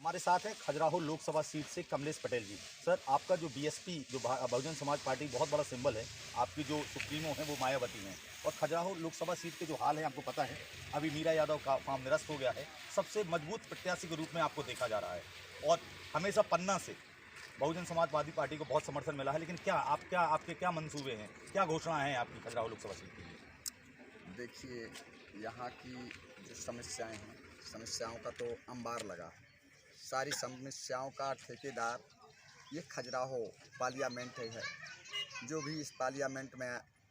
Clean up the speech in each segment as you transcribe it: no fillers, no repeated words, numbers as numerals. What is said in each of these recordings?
हमारे साथ है खजुराहो लोकसभा सीट से कमलेश पटेल जी। सर, आपका जो बीएसपी जो बहुजन समाज पार्टी बहुत बड़ा सिंबल है, आपकी जो सुप्रीमो है वो मायावती हैं, और खजुराहो लोकसभा सीट के जो हाल है आपको पता है, अभी मीरा यादव का फॉर्म निरस्त हो गया है। सबसे मजबूत प्रत्याशी के रूप में आपको देखा जा रहा है और हमेशा पन्ना से बहुजन समाजवादी पार्टी को बहुत समर्थन मिला है। लेकिन आपके क्या मंसूबे हैं, क्या घोषणाएं हैं आपकी खजुराहो लोकसभा सीट के लिए? देखिए, यहाँ की जो समस्याएं हैं, समस्याओं का तो अंबार लगा है। सारी समस्याओं का ठेकेदार ये खजुराहो पार्लियामेंट है। जो भी इस पार्लियामेंट में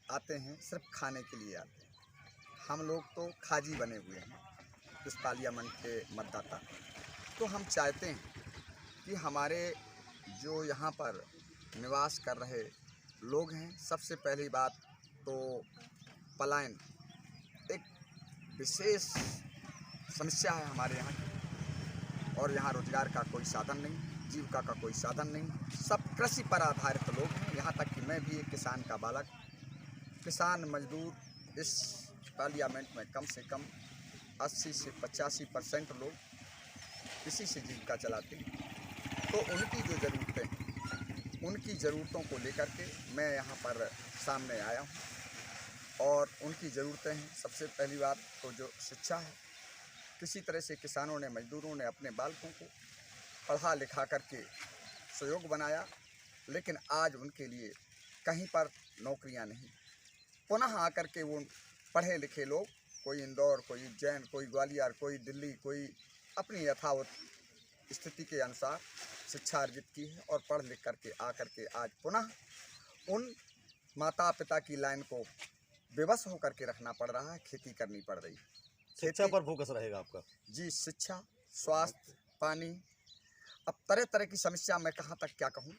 आते हैं सिर्फ खाने के लिए आते हैं। हम लोग तो खाजी बने हुए हैं इस पार्लियामेंट के मतदाता। तो हम चाहते हैं कि हमारे जो यहाँ पर निवास कर रहे लोग हैं, सबसे पहली बात तो पलायन एक विशेष समस्या है हमारे यहाँ की। और यहाँ रोजगार का कोई साधन नहीं, जीविका का कोई साधन नहीं, सब कृषि पर आधारित लोग हैं। यहाँ तक कि मैं भी एक किसान का बालक, किसान मजदूर इस पार्लियामेंट में कम से कम 80 से 85% लोग इसी से जीविका चलाते हैं। तो उनकी जो ज़रूरतें हैं, उनकी ज़रूरतों को लेकर के मैं यहाँ पर सामने आया हूँ। और उनकी ज़रूरतें हैं, सबसे पहली बात तो जो शिक्षा है। किसी तरह से किसानों ने, मजदूरों ने अपने बालकों को पढ़ा लिखा करके सहयोग बनाया, लेकिन आज उनके लिए कहीं पर नौकरियां नहीं। पुनः आकर के वो पढ़े लिखे लोग, कोई इंदौर, कोई उज्जैन, कोई ग्वालियर, कोई दिल्ली, कोई अपनी यथावत स्थिति के अनुसार शिक्षा अर्जित की है और पढ़ लिख करके आकर के आज पुनः उन माता पिता की लाइन को बेबस होकर के रखना पड़ रहा है, खेती करनी पड़ रही है। शिक्षा पर फोकस रहेगा आपका? जी, शिक्षा, स्वास्थ्य, पानी, अब तरह तरह की समस्या, मैं कहाँ तक क्या कहूँ।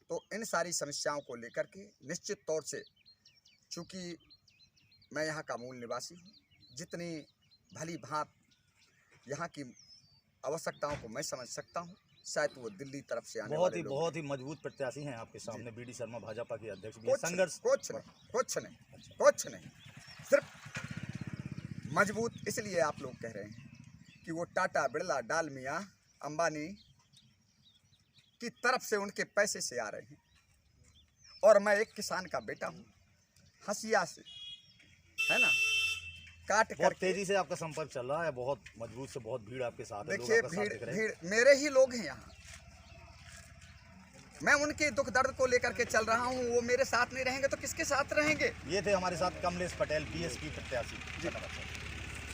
तो इन सारी समस्याओं को लेकर के निश्चित तौर से, चूँकि मैं यहाँ का मूल निवासी हूँ, जितनी भली भांत यहाँ की आवश्यकताओं को मैं समझ सकता हूँ, शायद वो दिल्ली तरफ से आने वाले लोग बहुत ही मजबूत प्रत्याशी हैं आपके सामने। बीडी शर्मा भाजपा के अध्यक्ष भी। कुछ नहीं, सिर्फ मजबूत इसलिए आप लोग कह रहे हैं कि वो टाटा, बिरला, डालमिया, अंबानी की तरफ से उनके पैसे से आ रहे हैं। और मैं एक किसान का बेटा हूँ, हसिया से, है ना, काट कर। बहुत तेजी से आपका संपर्क चल रहा है, बहुत मजबूत से बहुत भीड़ आपके साथ है। देखिए, भीड़ मेरे ही लोग हैं यहाँ। मैं उनके दुख दर्द को लेकर के चल रहा हूँ। वो मेरे साथ नहीं रहेंगे तो किसके साथ रहेंगे? ये थे हमारे साथ कमलेश पटेल, बीएसपी प्रत्याशी।